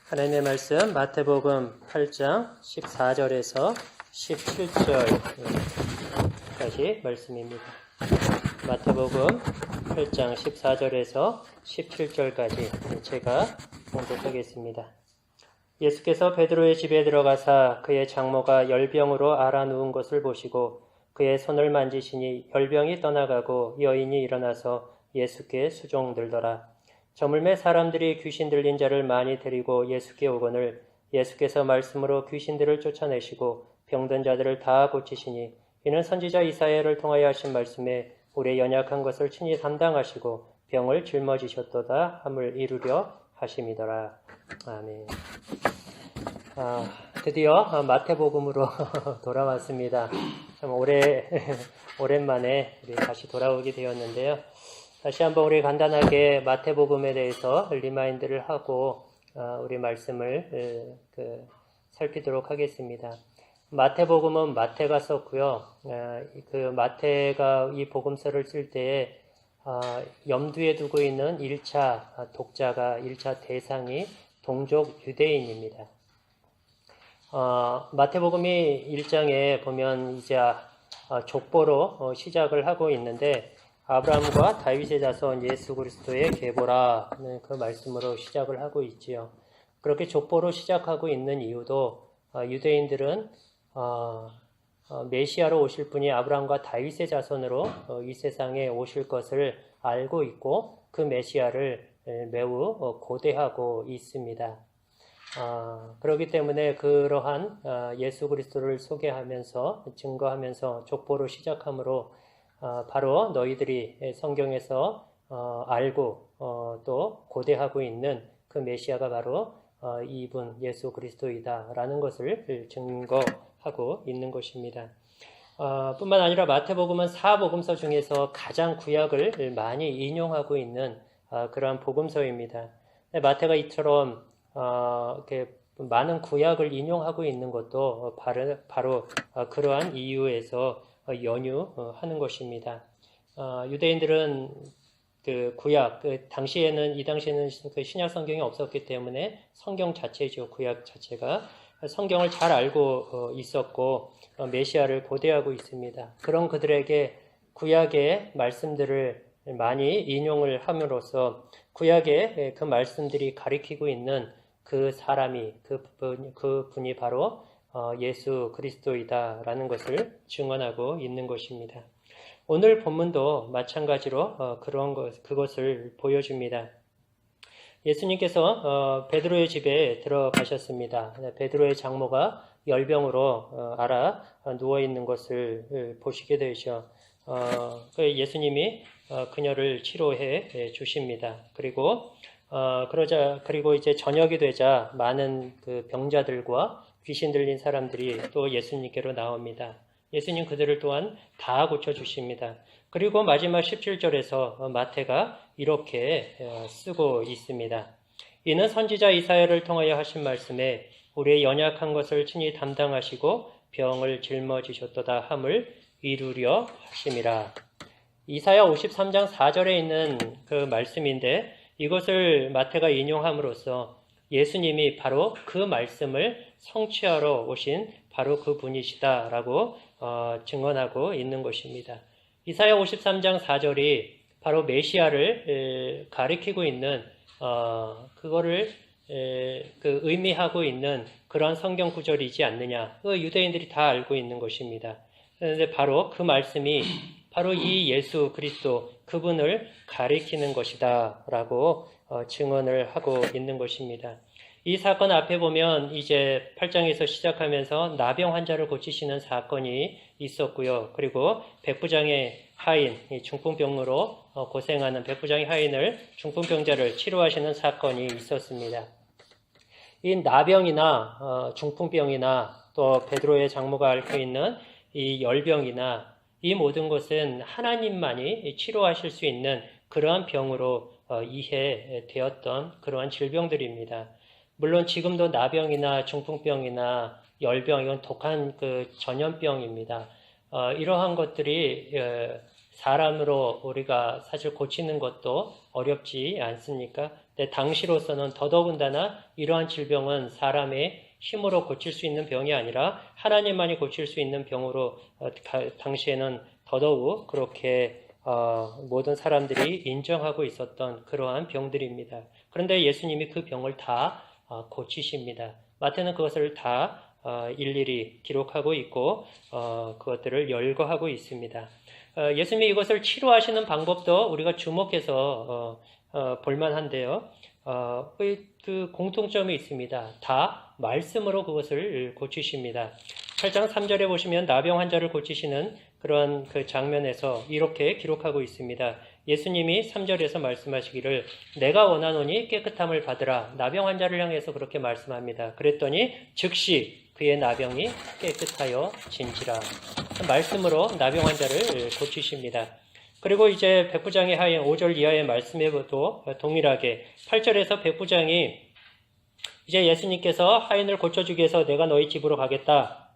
하나님의 말씀 마태복음 8장 14절에서 17절까지 말씀입니다. 마태복음 8장 14절에서 17절까지 제가 봉독하겠습니다. 예수께서 베드로의 집에 들어가사 그의 장모가 열병으로 앓아 누운 것을 보시고 그의 손을 만지시니 열병이 떠나가고 여인이 일어나서 예수께 수종들더라. 저물매 사람들이 귀신 들린 자를 많이 데리고 예수께 오거늘 예수께서 말씀으로 귀신들을 쫓아내시고 병든 자들을 다 고치시니 이는 선지자 이사야를 통하여 하신 말씀에 우리의 연약한 것을 친히 담당하시고 병을 짊어지셨도다 함을 이루려 하심이더라. 아멘. 드디어 마태복음으로 돌아왔습니다. 참 오랜만에 우리 다시 돌아오게 되었는데요. 다시 한번 우리 간단하게 마태복음에 대해서 리마인드를 하고 우리 말씀을 살피도록 하겠습니다. 마태복음은 마태가 썼고요. 그 마태가 이 복음서를 쓸 때에 염두에 두고 있는 1차 독자가 1차 대상이 동족 유대인입니다. 마태복음이 1장에 보면 이제 족보로 시작을 하고 있는데 아브라함과 다윗의 자손 예수 그리스도의 계보라는 그 말씀으로 시작을 하고 있지요. 그렇게 족보로 시작하고 있는 이유도 유대인들은 메시아로 오실 분이 아브라함과 다윗의 자손으로 이 세상에 오실 것을 알고 있고 그 메시아를 매우 고대하고 있습니다. 그렇기 때문에 그러한 예수 그리스도를 소개하면서 증거하면서 족보로 시작하므로 바로 너희들이 성경에서 알고 또 고대하고 있는 그 메시아가 바로 이분 예수 그리스도이다라는 것을 증거하고 있는 것입니다. 뿐만 아니라 마태복음은 사복음서 중에서 가장 구약을 많이 인용하고 있는 그러한 복음서입니다. 마태가 이처럼 이렇게 많은 구약을 인용하고 있는 것도 바로 그러한 이유에서 연유하는 것입니다. 유대인들은 그 구약, 이 당시에는 그 신약 성경이 없었기 때문에 성경 자체죠. 구약 자체가 성경을 잘 알고 있었고 메시아를 고대하고 있습니다. 그런 그들에게 구약의 말씀들을 많이 인용을 함으로써 구약의 그 말씀들이 가리키고 있는 그 사람이 그 분이 바로 예수 그리스도이다라는 것을 증언하고 있는 것입니다. 오늘 본문도 마찬가지로 그것을 보여줍니다. 예수님께서 베드로의 집에 들어가셨습니다. 베드로의 장모가 열병으로 앓아 누워 있는 것을 보시게 되죠. 예수님이 그녀를 치료해 주십니다. 그리고 이제 저녁이 되자 많은 그 병자들과 귀신 들린 사람들이 또 예수님께로 나옵니다. 예수님 그들을 또한 다 고쳐주십니다. 그리고 마지막 17절에서 마태가 이렇게 쓰고 있습니다. 이는 선지자 이사야를 통하여 하신 말씀에 우리의 연약한 것을 친히 담당하시고 병을 짊어지셨도다 함을 이루려 하심이라. 이사야 53장 4절에 있는 그 말씀인데 이것을 마태가 인용함으로써 예수님이 바로 그 말씀을 성취하러 오신 바로 그 분이시다라고 증언하고 있는 것입니다. 이사야 53장 4절이 바로 메시아를 가리키고 있는 그거를 의미하고 있는 그런 성경 구절이지 않느냐. 그 유대인들이 다 알고 있는 것입니다. 그런데 바로 그 말씀이 바로 이 예수 그리스도 그분을 가리키는 것이다라고 증언을 하고 있는 것입니다. 이 사건 앞에 보면 이제 8장에서 시작하면서 나병 환자를 고치시는 사건이 있었고요. 그리고 백부장의 하인, 중풍병으로 고생하는 백부장의 하인을 중풍병자를 치료하시는 사건이 있었습니다. 이 나병이나 중풍병이나 또 베드로의 장모가 앓고 있는 이 열병이나 이 모든 것은 하나님만이 치료하실 수 있는 그러한 병으로 이해되었던 그러한 질병들입니다. 물론 지금도 나병이나 중풍병이나 열병 이건 독한 그 전염병입니다. 이러한 것들이 사람으로 우리가 사실 고치는 것도 어렵지 않습니까? 근데 당시로서는 더더군다나 이러한 질병은 사람의 힘으로 고칠 수 있는 병이 아니라 하나님만이 고칠 수 있는 병으로 당시에는 더더욱 그렇게 모든 사람들이 인정하고 있었던 그러한 병들입니다. 그런데 예수님이 그 병을 다 고치십니다. 마태는 그것을 다 일일이 기록하고 있고 그것들을 열거하고 있습니다. 예수님이 이것을 치료하시는 방법도 우리가 주목해서 볼만한데요. 그 공통점이 있습니다. 다 말씀으로 그것을 고치십니다. 8장 3절에 보시면 나병 환자를 고치시는 그런 그 장면에서 이렇게 기록하고 있습니다. 예수님이 3절에서 말씀하시기를 내가 원하노니 깨끗함을 받으라. 나병 환자를 향해서 그렇게 말씀합니다. 그랬더니 즉시 그의 나병이 깨끗하여 진지라. 말씀으로 나병 환자를 고치십니다. 그리고 이제 백부장의 하인 5절 이하의 말씀에도 동일하게 8절에서 백부장이 이제 예수님께서 하인을 고쳐주기 위해서 내가 너희 집으로 가겠다.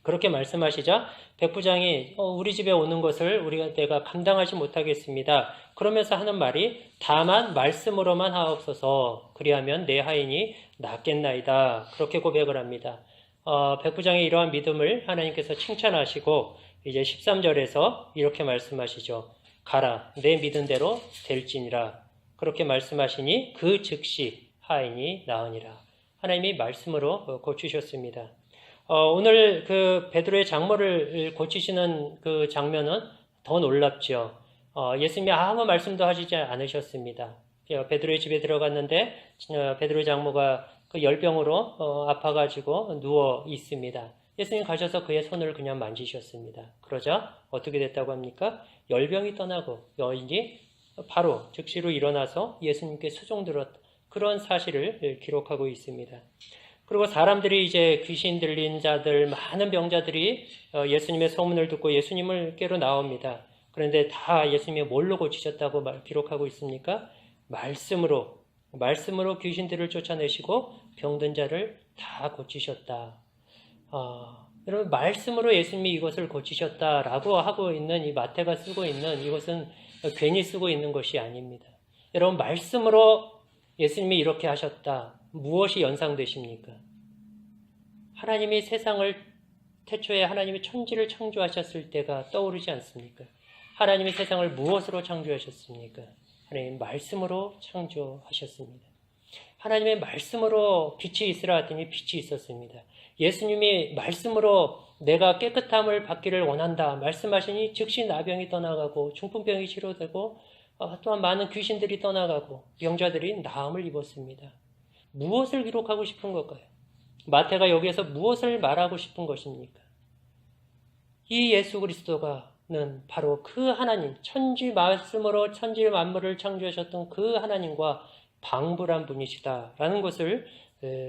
그렇게 말씀하시자 백부장이 우리 집에 오는 것을 내가 감당하지 못하겠습니다. 그러면서 하는 말이 다만 말씀으로만 하옵소서 그리하면 내 하인이 낫겠나이다. 그렇게 고백을 합니다. 백부장의 이러한 믿음을 하나님께서 칭찬하시고 이제 13절에서 이렇게 말씀하시죠. 가라 내 믿은 대로 될지니라. 그렇게 말씀하시니 그 즉시 하인이 나으니라. 하나님이 말씀으로 고치셨습니다. 오늘 그 베드로의 장모를 고치시는 그 장면은 더 놀랍죠. 예수님이 아무 말씀도 하시지 않으셨습니다. 베드로의 집에 들어갔는데 베드로의 장모가 그 열병으로 아파가지고 누워 있습니다. 예수님 가셔서 그의 손을 그냥 만지셨습니다. 그러자 어떻게 됐다고 합니까? 열병이 떠나고 여인이 바로 즉시로 일어나서 예수님께 수종들었다. 그런 사실을 기록하고 있습니다. 그리고 사람들이 이제 귀신 들린 자들, 많은 병자들이 예수님의 소문을 듣고 예수님을께로 나옵니다. 그런데 다 예수님이 뭘로 고치셨다고 기록하고 있습니까? 말씀으로 귀신들을 쫓아내시고 병든 자를 다 고치셨다. 여러분 말씀으로 예수님이 이것을 고치셨다라고 하고 있는 이 마태가 쓰고 있는 이것은 괜히 쓰고 있는 것이 아닙니다. 여러분 말씀으로 예수님이 이렇게 하셨다. 무엇이 연상되십니까? 하나님이 세상을 태초에 하나님이 천지를 창조하셨을 때가 떠오르지 않습니까? 하나님이 세상을 무엇으로 창조하셨습니까? 하나님 말씀으로 창조하셨습니다. 하나님의 말씀으로 빛이 있으라 하더니 빛이 있었습니다. 예수님이 말씀으로 내가 깨끗함을 받기를 원한다 말씀하시니 즉시 나병이 떠나가고 중풍병이 치료되고 또한 많은 귀신들이 떠나가고 병자들이 나음을 입었습니다. 무엇을 기록하고 싶은 걸까요? 마태가 여기에서 무엇을 말하고 싶은 것입니까? 이 예수 그리스도가는 바로 그 하나님, 천지 말씀으로 천지 만물을 창조하셨던 그 하나님과 방불한 분이시다라는 것을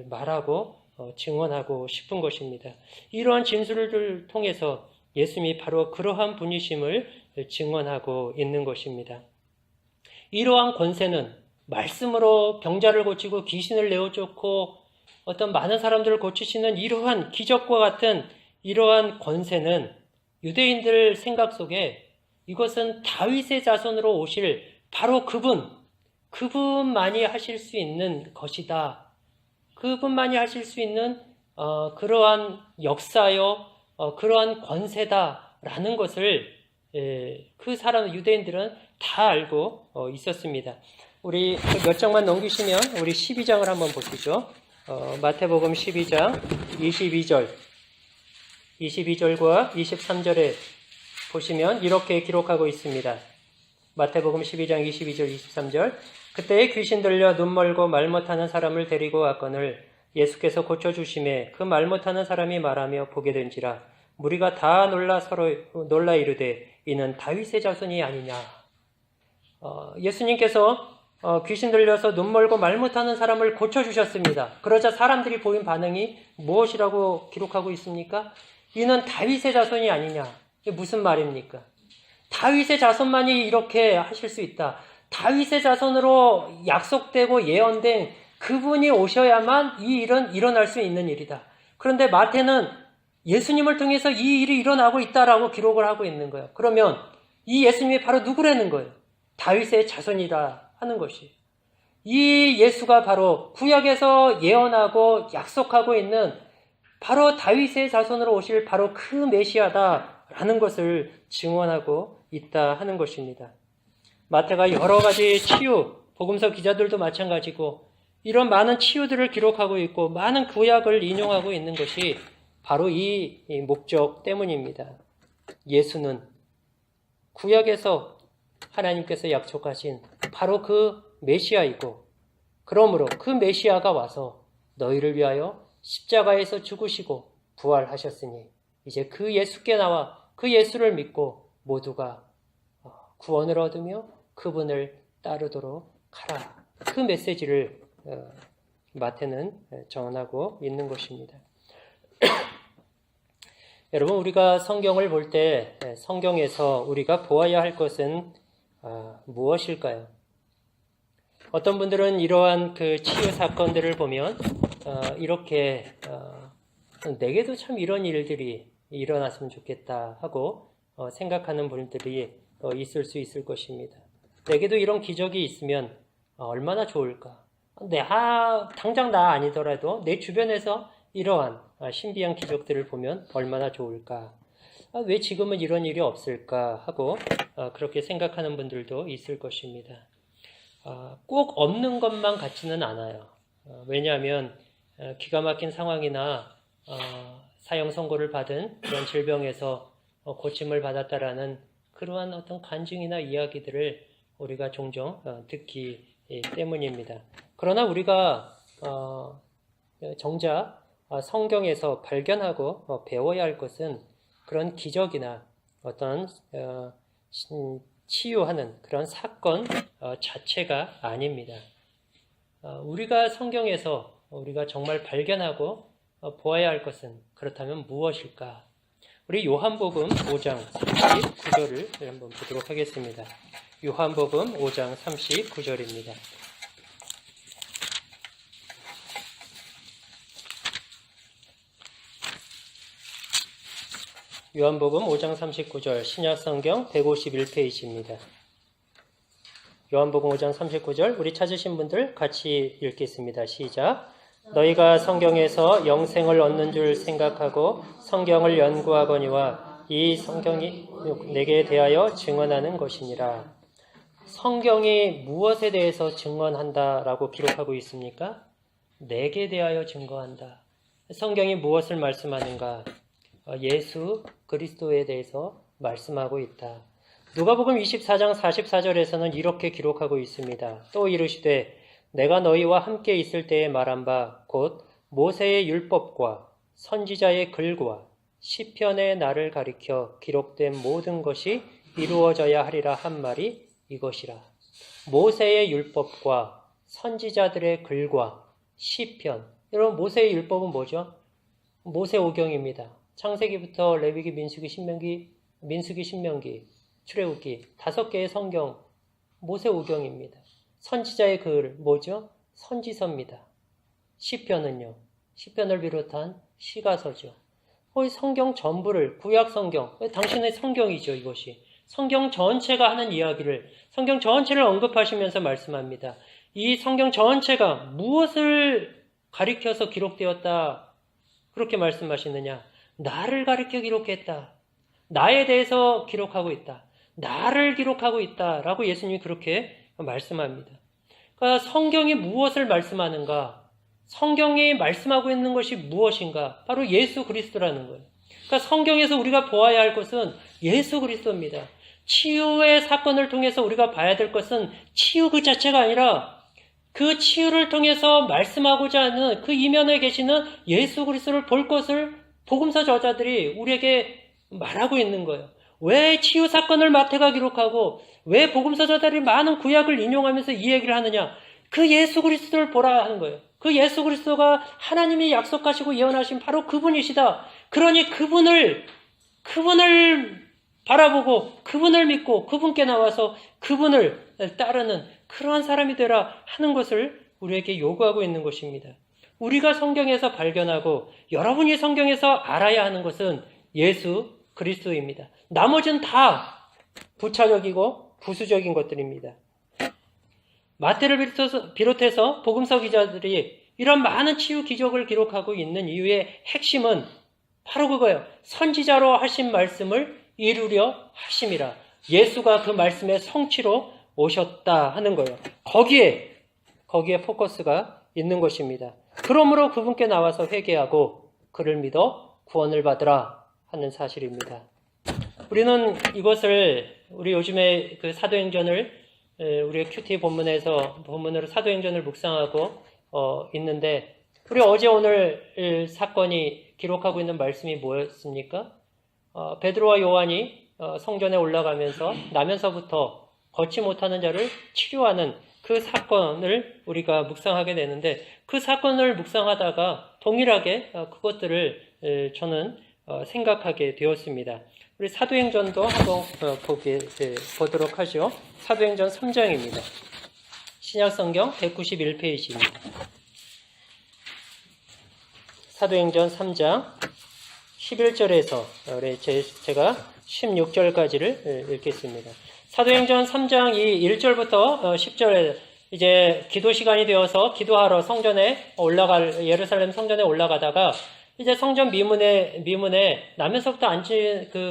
말하고 증언하고 싶은 것입니다. 이러한 진술을 통해서 예수님이 바로 그러한 분이심을 증언하고 있는 것입니다. 이러한 권세는 말씀으로 병자를 고치고 귀신을 내어쫓고 어떤 많은 사람들을 고치시는 이러한 기적과 같은 이러한 권세는 유대인들 생각 속에 이것은 다윗의 자손으로 오실 바로 그분만이 하실 수 있는 것이다. 그분만이 하실 수 있는 그러한 역사요, 그러한 권세다라는 것을 그 사람 유대인들은 다 알고 있었습니다. 우리 몇 장만 넘기시면 우리 12장을 한번 보시죠. 마태복음 12장 22절과 23절에 보시면 이렇게 기록하고 있습니다. 마태복음 12장 22절 23절 그때에 귀신 들려 눈 멀고 말 못하는 사람을 데리고 왔거늘 예수께서 고쳐주심에 그 말 못하는 사람이 말하며 보게 된지라 무리가 다 놀라 이르되 이는 다윗의 자손이 아니냐. 예수님께서 귀신 들려서 눈 멀고 말 못하는 사람을 고쳐주셨습니다. 그러자 사람들이 보인 반응이 무엇이라고 기록하고 있습니까? 이는 다윗의 자손이 아니냐. 이게 무슨 말입니까? 다윗의 자손만이 이렇게 하실 수 있다. 다윗의 자손으로 약속되고 예언된 그분이 오셔야만 이 일은 일어날 수 있는 일이다. 그런데 마태는 예수님을 통해서 이 일이 일어나고 있다라고 기록을 하고 있는 거예요. 그러면 이 예수님이 바로 누구라는 거예요? 다윗의 자손이라 하는 것이. 이 예수가 바로 구약에서 예언하고 약속하고 있는 바로 다윗의 자손으로 오실 바로 그 메시아다라는 것을 증언하고 있다 하는 것입니다. 마태가 여러 가지 치유, 복음서 기자들도 마찬가지고 이런 많은 치유들을 기록하고 있고 많은 구약을 인용하고 있는 것이 바로 이 목적 때문입니다. 예수는 구약에서 하나님께서 약속하신 바로 그 메시아이고, 그러므로 그 메시아가 와서 너희를 위하여 십자가에서 죽으시고 부활하셨으니 이제 그 예수께 나와 그 예수를 믿고 모두가 구원을 얻으며 그분을 따르도록 하라. 그 메시지를 마태는 전하고 있는 것입니다. 여러분, 우리가 성경을 볼 때 성경에서 우리가 보아야 할 것은 무엇일까요? 어떤 분들은 이러한 그 치유 사건들을 보면 이렇게 내게도 참 이런 일들이 일어났으면 좋겠다 하고 생각하는 분들이 있을 수 있을 것입니다. 내게도 이런 기적이 있으면 얼마나 좋을까? 당장 나 아니더라도 내 주변에서 이러한 신비한 기적들을 보면 얼마나 좋을까? 왜 지금은 이런 일이 없을까? 하고 그렇게 생각하는 분들도 있을 것입니다. 꼭 없는 것만 같지는 않아요. 왜냐하면 기가 막힌 상황이나 사형 선고를 받은 그런 질병에서 고침을 받았다라는 그러한 어떤 간증이나 이야기들을 우리가 종종 듣기 때문입니다. 그러나 우리가 정작 성경에서 발견하고 배워야 할 것은 그런 기적이나 어떤 치유하는 그런 사건 자체가 아닙니다. 우리가 성경에서 우리가 정말 발견하고 보아야 할 것은 그렇다면 무엇일까? 우리 요한복음 5장 39절을 한번 보도록 하겠습니다. 요한복음 5장 39절입니다. 요한복음 5장 39절 신약성경 151페이지입니다. 요한복음 5장 39절 우리 찾으신 분들 같이 읽겠습니다. 시작. 너희가 성경에서 영생을 얻는 줄 생각하고 성경을 연구하거니와 이 성경이 내게 대하여 증언하는 것이니라. 성경이 무엇에 대해서 증언한다라고 기록하고 있습니까? 내게 대하여 증거한다. 성경이 무엇을 말씀하는가? 예수 그리스도에 대해서 말씀하고 있다. 누가복음 24장 44절에서는 이렇게 기록하고 있습니다. 또 이르시되 내가 너희와 함께 있을 때에 말한 바 곧 모세의 율법과 선지자의 글과 시편의 나를 가리켜 기록된 모든 것이 이루어져야 하리라 한 말이 이것이라. 모세의 율법과 선지자들의 글과 시편. 여러분, 모세의 율법은 뭐죠? 모세오경입니다. 창세기부터 레위기, 민수기, 신명기, 출애굽기 5개의 성경 모세오경입니다. 선지자의 글 뭐죠? 선지서입니다. 시편은요. 시편을 비롯한 시가서죠. 거의 성경 전부를 구약 성경, 당신의 성경이죠, 이것이. 성경 전체가 하는 이야기를 성경 전체를 언급하시면서 말씀합니다. 이 성경 전체가 무엇을 가리켜서 기록되었다. 그렇게 말씀하시느냐? 나를 가리켜 기록했다. 나에 대해서 기록하고 있다. 나를 기록하고 있다라고 예수님이 그렇게 말씀합니다. 그러니까 성경이 무엇을 말씀하는가? 성경이 말씀하고 있는 것이 무엇인가? 바로 예수 그리스도라는 거예요. 그러니까 성경에서 우리가 보아야 할 것은 예수 그리스도입니다. 치유의 사건을 통해서 우리가 봐야 될 것은 치유 그 자체가 아니라 그 치유를 통해서 말씀하고자 하는 그 이면에 계시는 예수 그리스도를 볼 것을 복음서 저자들이 우리에게 말하고 있는 거예요. 왜 치유 사건을 마태가 기록하고 왜 복음서 저자들이 많은 구약을 인용하면서 이 얘기를 하느냐? 그 예수 그리스도를 보라 하는 거예요. 그 예수 그리스도가 하나님이 약속하시고 예언하신 바로 그분이시다. 그러니 그분을 바라보고 그분을 믿고 그분께 나와서 그분을 따르는 그러한 사람이 되라 하는 것을 우리에게 요구하고 있는 것입니다. 우리가 성경에서 발견하고 여러분이 성경에서 알아야 하는 것은 예수 그리스도입니다. 나머지는 다 부차적이고 부수적인 것들입니다. 마태를 비롯해서 복음서 기자들이 이런 많은 치유 기적을 기록하고 있는 이유의 핵심은 바로 그거예요. 선지자로 하신 말씀을 이루려 하심이라. 예수가 그 말씀의 성취로 오셨다 하는 거예요. 거기에 포커스가 있는 것입니다. 그러므로 그분께 나와서 회개하고 그를 믿어 구원을 받으라 하는 사실입니다. 우리는 이것을 우리 요즘에 그 사도행전을 우리 큐티 본문으로 사도행전을 묵상하고 있는데 우리 어제 오늘 사건이 기록하고 있는 말씀이 뭐였습니까? 베드로와 요한이 성전에 올라가면서 나면서부터 걷지 못하는 자를 치료하는 그 사건을 우리가 묵상하게 되는데 그 사건을 묵상하다가 동일하게 그것들을 저는 생각하게 되었습니다. 우리 사도행전도 한번 보도록 하죠. 사도행전 3장입니다. 신약성경 191페이지입니다. 사도행전 3장 11절에서 제가 16절까지를 읽겠습니다. 사도행전 3장 1절부터 10절에 이제 기도 시간이 되어서 기도하러 예루살렘 성전에 올라가다가 이제 성전 미문에 나면서부터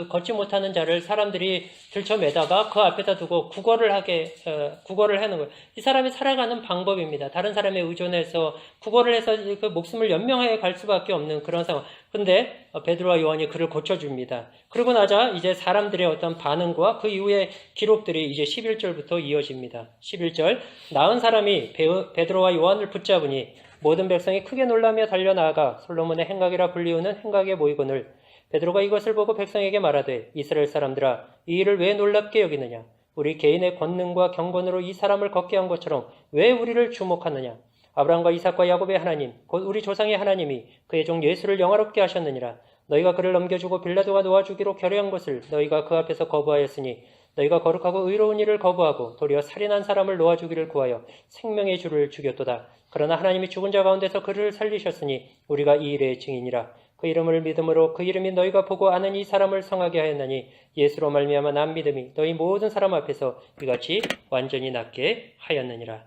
걷지 못하는 자를 사람들이 들쳐매다가 그 앞에다 두고 구걸을 하는 거예요. 이 사람이 살아가는 방법입니다. 다른 사람에 의존해서 구걸을 해서 그 목숨을 연명해 갈 수밖에 없는 그런 상황. 근데 베드로와 요한이 그를 고쳐줍니다. 그러고 나자 이제 사람들의 어떤 반응과 그 이후의 기록들이 이제 11절부터 이어집니다. 11절. 나은 사람이 베드로와 요한을 붙잡으니 모든 백성이 크게 놀라며 달려나가 솔로몬의 행각이라 불리우는 행각의 모이건을 베드로가 이것을 보고 백성에게 말하되 이스라엘 사람들아 이 일을 왜 놀랍게 여기느냐 우리 개인의 권능과 경건으로 이 사람을 걷게 한 것처럼 왜 우리를 주목하느냐 아브라함과 이삭과 야곱의 하나님 곧 우리 조상의 하나님이 그의 종 예수를 영화롭게 하셨느니라 너희가 그를 넘겨주고 빌라도가 놓아주기로 결의한 것을 너희가 그 앞에서 거부하였으니 너희가 거룩하고 의로운 일을 거부하고 도리어 살인한 사람을 놓아주기를 구하여 생명의 주를 죽였도다. 그러나 하나님이 죽은 자 가운데서 그를 살리셨으니 우리가 이 일의 증인이라. 그 이름을 믿음으로 그 이름이 너희가 보고 아는 이 사람을 성하게 하였나니 예수로 말미암아 난 믿음이 너희 모든 사람 앞에서 이같이 완전히 낫게 하였느니라.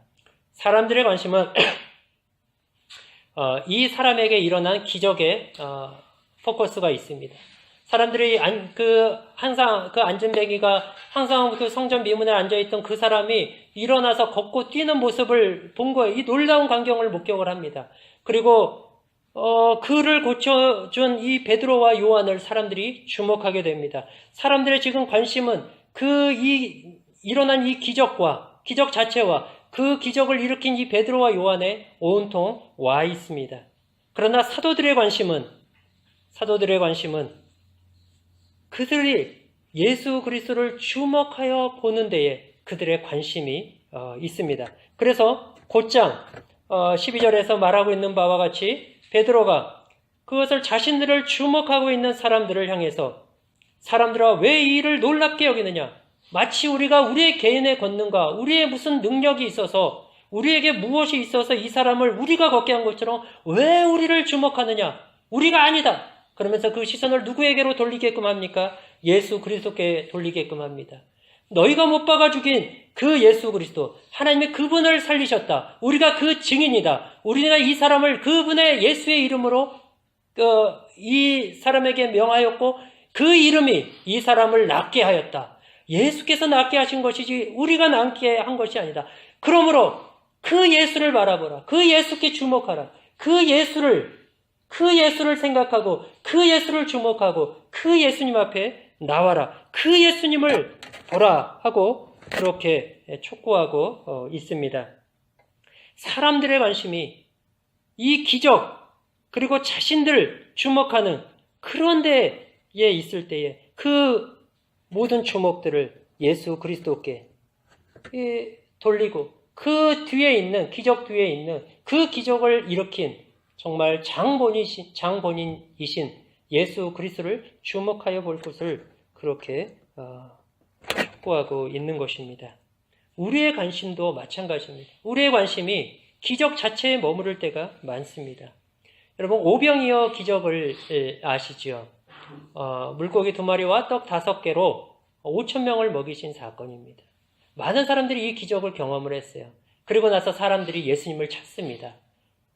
사람들의 관심은 이 사람에게 일어난 기적에 포커스가 있습니다. 사람들이 항상 그 안전뱅이가 항상 그 성전 미문에 앉아있던 그 사람이 일어나서 걷고 뛰는 모습을 본 거예요. 이 놀라운 광경을 목격을 합니다. 그리고 그를 고쳐준 이 베드로와 요한을 사람들이 주목하게 됩니다. 사람들의 지금 관심은 일어난 이 기적 자체와 그 기적을 일으킨 이 베드로와 요한에 온통 와 있습니다. 그러나 사도들의 관심은 그들이 예수 그리스도를 주목하여 보는 데에 그들의 관심이 있습니다. 그래서 곧장 12절에서 말하고 있는 바와 같이 베드로가 그것을 자신들을 주목하고 있는 사람들을 향해서 사람들아 왜 이 일을 놀랍게 여기느냐 마치 우리가 우리의 개인의 권능과 우리의 무슨 능력이 있어서 우리에게 무엇이 있어서 이 사람을 우리가 걷게 한 것처럼 왜 우리를 주목하느냐 우리가 아니다. 그러면서 그 시선을 누구에게로 돌리게끔 합니까? 예수 그리스도께 돌리게끔 합니다. 너희가 못 박아 죽인 그 예수 그리스도, 하나님이 그분을 살리셨다. 우리가 그 증인이다. 우리가 이 사람을 그분의 예수의 이름으로 이 사람에게 명하였고 그 이름이 이 사람을 낫게 하였다. 예수께서 낫게 하신 것이지 우리가 낫게 한 것이 아니다. 그러므로 그 예수를 바라보라. 그 예수께 주목하라. 그 예수를 생각하고 그 예수를 주목하고 그 예수님 앞에 나와라. 그 예수님을 보라 하고 그렇게 촉구하고 있습니다. 사람들의 관심이 이 기적 그리고 자신들 주목하는 그런 데에 있을 때에 그 모든 주목들을 예수 그리스도께 돌리고 그 뒤에 있는 기적 뒤에 있는 그 기적을 일으킨 정말 장본인이신 예수 그리스도를 주목하여 볼 것을 그렇게 촉구하고 있는 것입니다. 우리의 관심도 마찬가지입니다. 우리의 관심이 기적 자체에 머무를 때가 많습니다. 여러분 오병이어 기적을 아시죠? 물고기 2마리와 떡 5개로 5,000명을 먹이신 사건입니다. 많은 사람들이 이 기적을 경험을 했어요. 그리고 나서 사람들이 예수님을 찾습니다.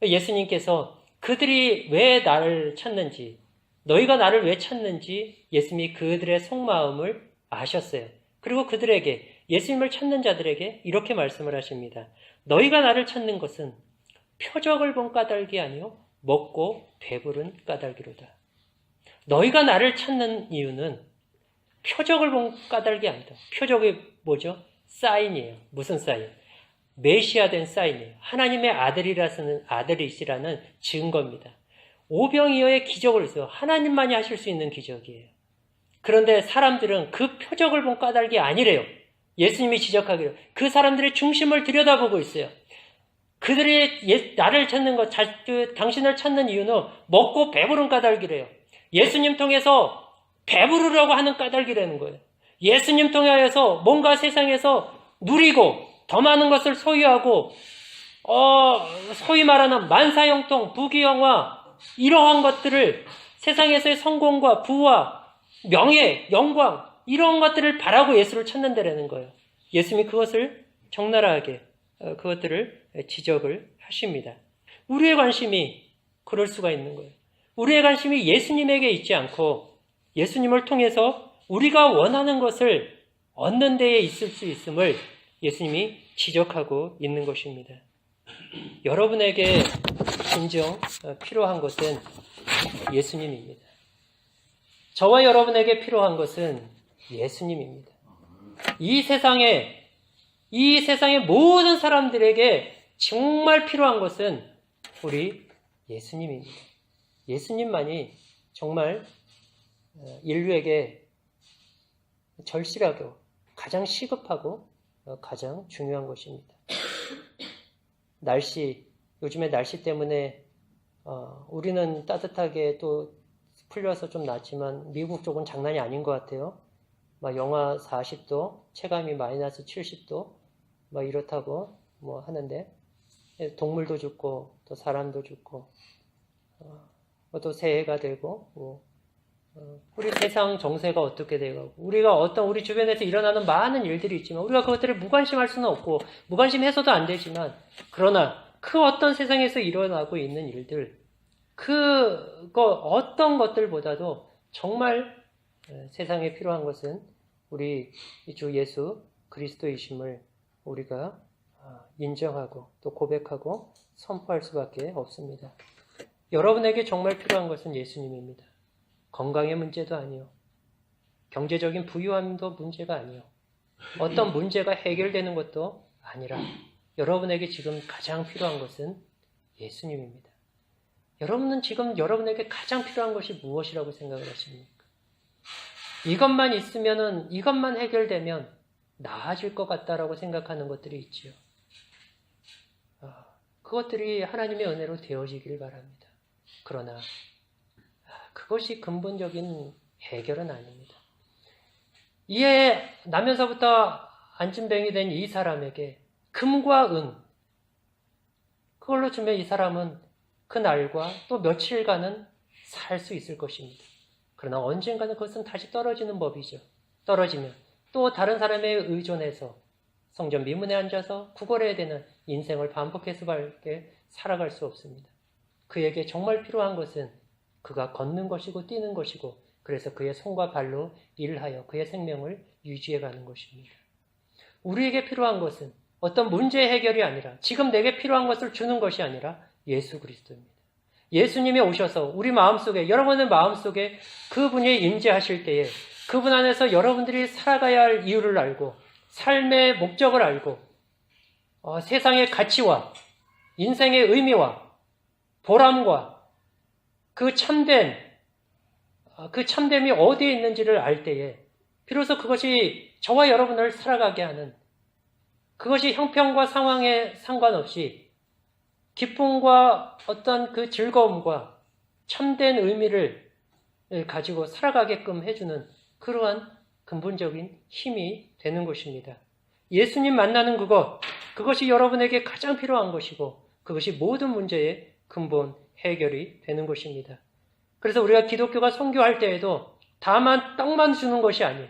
예수님께서 그들이 왜 나를 찾는지, 너희가 나를 왜 찾는지 예수님이 그들의 속마음을 아셨어요. 그리고 그들에게, 예수님을 찾는 자들에게 이렇게 말씀을 하십니다. 너희가 나를 찾는 것은 표적을 본 까닭이 아니요 먹고 배부른 까닭이로다. 너희가 나를 찾는 이유는 표적을 본 까닭이 아니다. 표적이 뭐죠? 사인이에요. 무슨 사인? 메시아 된 사인이에요. 하나님의 아들이시라는 증거입니다. 오병이어의 기적을 했어요. 하나님만이 하실 수 있는 기적이에요. 그런데 사람들은 그 표적을 본 까닭이 아니래요. 예수님이 지적하기로 그 사람들의 중심을 들여다보고 있어요. 그들이 나를 찾는 것, 당신을 찾는 이유는 먹고 배부른 까닭이래요. 예수님 통해서 배부르려고 하는 까닭이라는 거예요. 예수님 통하여서 뭔가 세상에서 누리고 더 많은 것을 소유하고 소위 말하는 만사형통, 부귀영화 이러한 것들을 세상에서의 성공과 부와 명예, 영광 이런 것들을 바라고 예수를 찾는다라는 거예요. 예수님이 그것을 적나라하게 그것들을 지적을 하십니다. 우리의 관심이 그럴 수가 있는 거예요. 우리의 관심이 예수님에게 있지 않고 예수님을 통해서 우리가 원하는 것을 얻는 데에 있을 수 있음을 예수님이 지적하고 있는 것입니다. 여러분에게 진정 필요한 것은 예수님입니다. 저와 여러분에게 필요한 것은 예수님입니다. 이 세상의 모든 사람들에게 정말 필요한 것은 우리 예수님입니다. 예수님만이 정말 인류에게 절실하고 가장 시급하고 가장 중요한 것입니다. 요즘에 날씨 때문에 우리는 따뜻하게 또 풀려서 좀 낫지만 미국 쪽은 장난이 아닌 것 같아요. 막 영하 40도, 체감이 마이너스 70도, 막 이렇다고 뭐 하는데 동물도 죽고 또 사람도 죽고 또 새해가 되고 우리 세상 정세가 어떻게 되고 우리가 우리 주변에서 일어나는 많은 일들이 있지만 우리가 그것들을 무관심할 수는 없고 무관심해서도 안 되지만 그러나 그 어떤 세상에서 일어나고 있는 일들 어떤 것들보다도 정말 세상에 필요한 것은 우리 주 예수 그리스도이심을 우리가 인정하고 또 고백하고 선포할 수밖에 없습니다. 여러분에게 정말 필요한 것은 예수님입니다. 건강의 문제도 아니요. 경제적인 부유함도 문제가 아니요. 어떤 문제가 해결되는 것도 아니라 여러분에게 지금 가장 필요한 것은 예수님입니다. 여러분은 지금 여러분에게 가장 필요한 것이 무엇이라고 생각을 하십니까? 이것만 있으면은, 이것만 해결되면 나아질 것 같다라고 생각하는 것들이 있지요. 그것들이 하나님의 은혜로 되어지길 바랍니다. 그러나 그것이 근본적인 해결은 아닙니다. 이에 나면서부터 안진뱅이 된 이 사람에게 금과 은, 그걸로 주면 이 사람은 그 날과 또 며칠간은 살 수 있을 것입니다. 그러나 언젠가는 그것은 다시 떨어지는 법이죠. 떨어지면 또 다른 사람에 의존해서 성전 미문에 앉아서 구걸해야 되는 인생을 반복해서밖에 살아갈 수 없습니다. 그에게 정말 필요한 것은 그가 걷는 것이고 뛰는 것이고 그래서 그의 손과 발로 일하여 그의 생명을 유지해가는 것입니다. 우리에게 필요한 것은 어떤 문제 해결이 아니라 지금 내게 필요한 것을 주는 것이 아니라 예수 그리스도입니다. 예수님이 오셔서 우리 마음속에 여러분의 마음속에 그분이 임재하실 때에 그분 안에서 여러분들이 살아가야 할 이유를 알고 삶의 목적을 알고 세상의 가치와 인생의 의미와 보람과 그 참됨이 어디에 있는지를 알 때에 비로소 그것이 저와 여러분을 살아가게 하는 그것이 형편과 상황에 상관없이 기쁨과 어떤 그 즐거움과 참된 의미를 가지고 살아가게끔 해주는 그러한 근본적인 힘이 되는 것입니다. 예수님 만나는 그것이 여러분에게 가장 필요한 것이고 그것이 모든 문제의 근본 해결이 되는 것입니다. 그래서 우리가 기독교가 선교할 때에도 다만 떡만 주는 것이 아니에요.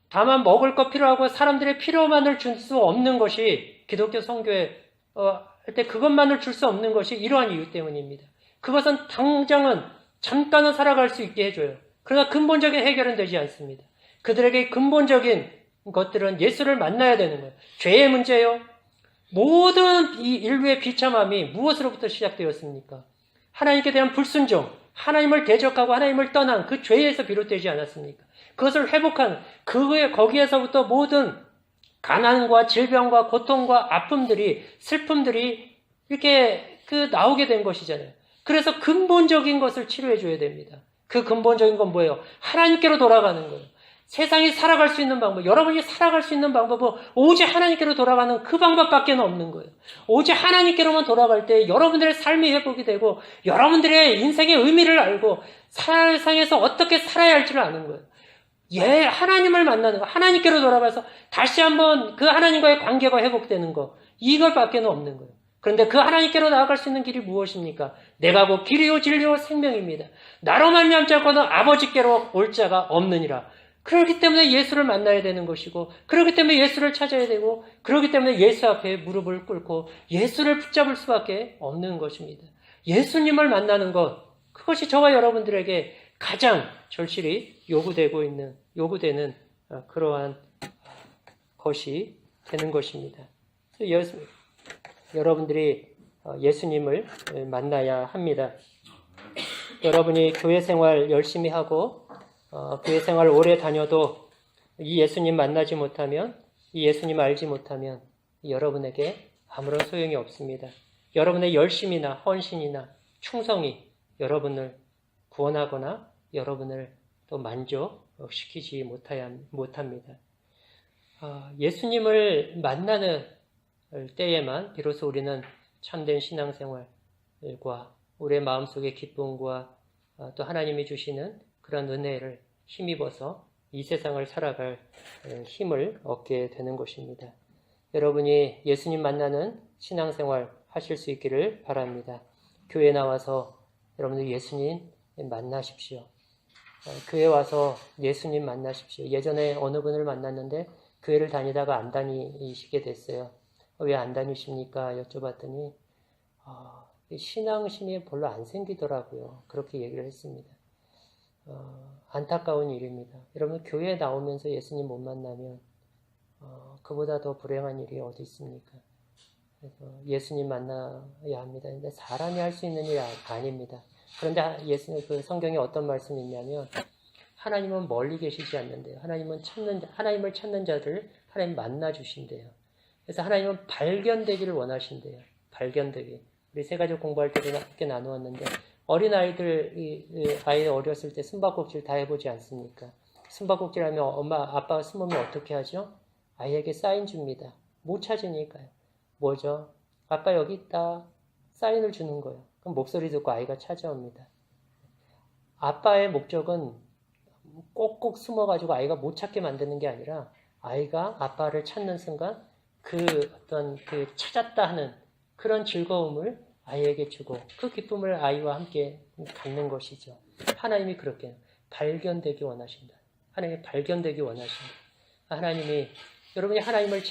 다만 먹을 것 필요하고 사람들의 필요만을 줄 수 없는 것이 기독교 선교회 할 때 그것만을 줄 수 없는 것이 이러한 이유 때문입니다. 그것은 당장은 잠깐은 살아갈 수 있게 해줘요. 그러나 근본적인 해결은 되지 않습니다. 그들에게 근본적인 것들은 예수를 만나야 되는 거예요. 죄의 문제요. 모든 이 인류의 비참함이 무엇으로부터 시작되었습니까? 하나님께 대한 불순종, 하나님을 대적하고 하나님을 떠난 그 죄에서 비롯되지 않았습니까? 그것을 회복한 거기에서부터 모든 가난과 질병과 고통과 아픔들이 슬픔들이 이렇게 나오게 된 것이잖아요. 그래서 근본적인 것을 치료해 줘야 됩니다. 그 근본적인 건 뭐예요? 하나님께로 돌아가는 거예요. 세상이 살아갈 수 있는 방법, 여러분이 살아갈 수 있는 방법은 오직 하나님께로 돌아가는 그 방법밖에 없는 거예요. 오직 하나님께로만 돌아갈 때 여러분들의 삶이 회복이 되고 여러분들의 인생의 의미를 알고 세상에서 어떻게 살아야 할지를 아는 거예요. 하나님을 만나는 거, 하나님께로 돌아가서 다시 한번 그 하나님과의 관계가 회복되는 거, 이것밖에 없는 거예요. 그런데 그 하나님께로 나아갈 수 있는 길이 무엇입니까? 내가 곧 길이요 진리요 생명입니다. 나로 말미암지 않고는 아버지께로 올 자가 없느니라. 그렇기 때문에 예수를 만나야 되는 것이고, 그렇기 때문에 예수를 찾아야 되고, 그렇기 때문에 예수 앞에 무릎을 꿇고 예수를 붙잡을 수밖에 없는 것입니다. 예수님을 만나는 것, 그것이 저와 여러분들에게 가장 절실히 요구되는 그러한 것이 되는 것입니다. 여러분들이 예수님을 만나야 합니다. 여러분이 교회 생활 열심히 하고 교회 생활 오래 다녀도 이 예수님 만나지 못하면, 이 예수님 알지 못하면 여러분에게 아무런 소용이 없습니다. 여러분의 열심이나 헌신이나 충성이 여러분을 구원하거나 여러분을 또 만족시키지 못합니다. 예수님을 만나는 때에만 비로소 우리는 참된 신앙생활과 우리의 마음속의 기쁨과 또 하나님이 주시는 그런 은혜를 힘입어서 이 세상을 살아갈 힘을 얻게 되는 것입니다. 여러분이 예수님 만나는 신앙생활 하실 수 있기를 바랍니다. 교회 나와서 여러분들 예수님 만나십시오. 교회 와서 예수님 만나십시오. 예전에 어느 분을 만났는데 교회를 다니다가 안 다니시게 됐어요. 왜 안 다니십니까? 여쭤봤더니 신앙심이 별로 안 생기더라고요. 그렇게 얘기를 했습니다. 안타까운 일입니다. 여러분 교회에 나오면서 예수님 못 만나면 그보다 더 불행한 일이 어디 있습니까? 그래서 예수님 만나야 합니다. 근데 사람이 할 수 있는 일이 아닙니다. 그런데 예수님 그 성경에 어떤 말씀이 있냐면 하나님은 멀리 계시지 않는데요. 하나님을 찾는 자들 하나님 만나 주신대요. 그래서 하나님은 발견되기를 원하신대요. 발견되기. 우리 세가족 공부할 때도 함께 나누었는데 아이 어렸을 때 숨바꼭질 다 해보지 않습니까? 숨바꼭질 하면 엄마, 아빠가 숨으면 어떻게 하죠? 아이에게 사인 줍니다. 못 찾으니까요. 뭐죠? 아빠 여기 있다. 사인을 주는 거예요. 그럼 목소리 듣고 아이가 찾아옵니다. 아빠의 목적은 꼭꼭 숨어가지고 아이가 못 찾게 만드는 게 아니라 아이가 아빠를 찾는 순간 그 찾았다 하는 그런 즐거움을 아이에게 주고 그 기쁨을 아이와 함께 갖는 것이죠. 하나님이 그렇게 발견되기 원하신다. 하나님이 발견되기 원하신다. 하나님이 여러분이 하나님을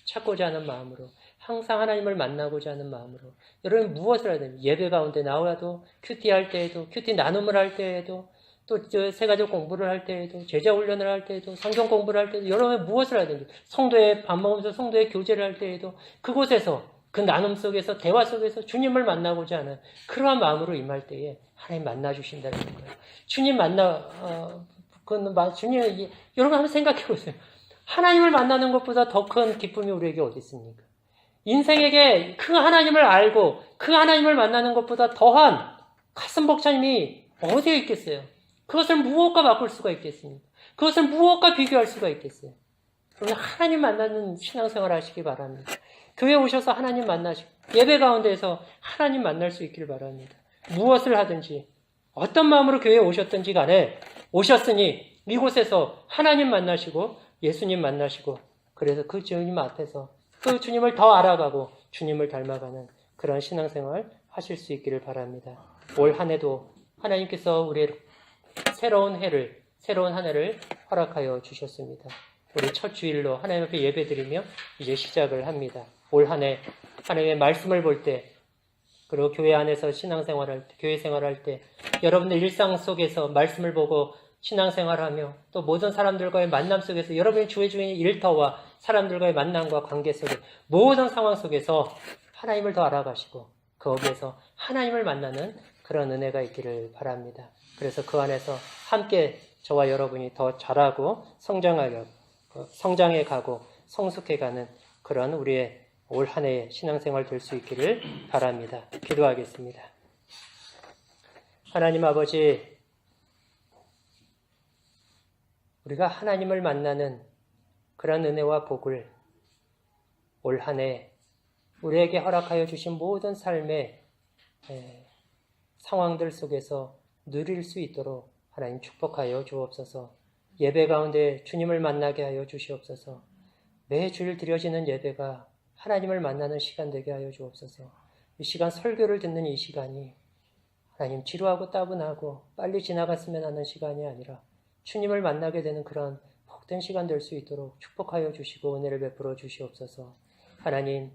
찾고자 하는 마음으로 항상 하나님을 만나고자 하는 마음으로 여러분 무엇을 해야 됩니까? 예배 가운데 나와도 큐티 할 때에도 큐티 나눔을 할 때에도 또 세가족 공부를 할 때에도 제자 훈련을 할 때에도 성경 공부를 할 때에도 여러분 무엇을 해야 됩니까? 성도의 밥 먹으면서 성도의 교제를 할 때에도 그곳에서 그 나눔 속에서 대화 속에서 주님을 만나고자 하는 그러한 마음으로 임할 때에 하나님 만나 주신다는 거예요. 주님 여러분 한번 생각해 보세요. 하나님을 만나는 것보다 더 큰 기쁨이 우리에게 어디 있습니까? 인생에게 그 하나님을 알고 그 하나님을 만나는 것보다 더한 가슴 벅찬 힘이 어디에 있겠어요? 그것을 무엇과 바꿀 수가 있겠습니까? 그것을 무엇과 비교할 수가 있겠어요? 그러면 하나님 만나는 신앙생활 하시기 바랍니다. 교회 오셔서 하나님 만나시고 예배 가운데에서 하나님 만날 수 있기를 바랍니다. 무엇을 하든지 어떤 마음으로 교회에 오셨든지 간에 오셨으니 이곳에서 하나님 만나시고 예수님 만나시고 그래서 그 주님 앞에서 그 주님을 더 알아가고 주님을 닮아가는 그런 신앙생활 하실 수 있기를 바랍니다. 올 한 해도 하나님께서 우리의 새로운 한 해를 허락하여 주셨습니다. 우리 첫 주일로 하나님 앞에 예배드리며 이제 시작을 합니다. 올 한 해 하나님의 말씀을 볼 때, 그리고 교회 안에서 신앙생활할 때, 교회 생활할 때, 여러분들 일상 속에서 말씀을 보고 신앙생활하며 또 모든 사람들과의 만남 속에서 여러분이 주의 주인 일터와 사람들과의 만남과 관계 속에 모든 상황 속에서 하나님을 더 알아가시고 거기에서 하나님을 만나는 그런 은혜가 있기를 바랍니다. 그래서 그 안에서 함께 저와 여러분이 더 자라고 성장해 가고 성숙해 가는 그런 우리의 올 한 해의 신앙생활 될 수 있기를 바랍니다. 기도하겠습니다. 하나님 아버지, 우리가 하나님을 만나는 그런 은혜와 복을 올 한 해 우리에게 허락하여 주신 모든 삶의 상황들 속에서 누릴 수 있도록 하나님 축복하여 주옵소서. 예배 가운데 주님을 만나게 하여 주시옵소서. 매주일 드려지는 예배가 하나님을 만나는 시간 되게 하여 주옵소서. 이 시간 설교를 듣는 이 시간이 하나님 지루하고 따분하고 빨리 지나갔으면 하는 시간이 아니라 주님을 만나게 되는 그런 복된 시간 될 수 있도록 축복하여 주시고 은혜를 베풀어 주시옵소서. 하나님,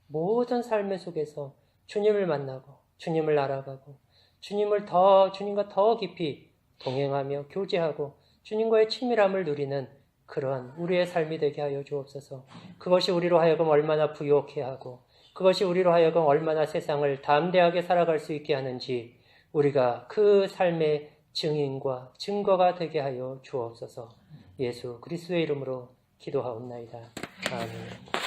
모든 삶의 속에서 주님을 만나고 주님을 알아가고 주님과 더 깊이 동행하며 교제하고 주님과의 친밀함을 누리는 그런 우리의 삶이 되게 하여 주옵소서. 그것이 우리로 하여금 얼마나 부유케 하고 그것이 우리로 하여금 얼마나 세상을 담대하게 살아갈 수 있게 하는지 우리가 그 삶의 증인과 증거가 되게 하여 주옵소서. 예수 그리스도의 이름으로 기도하옵나이다. 아멘.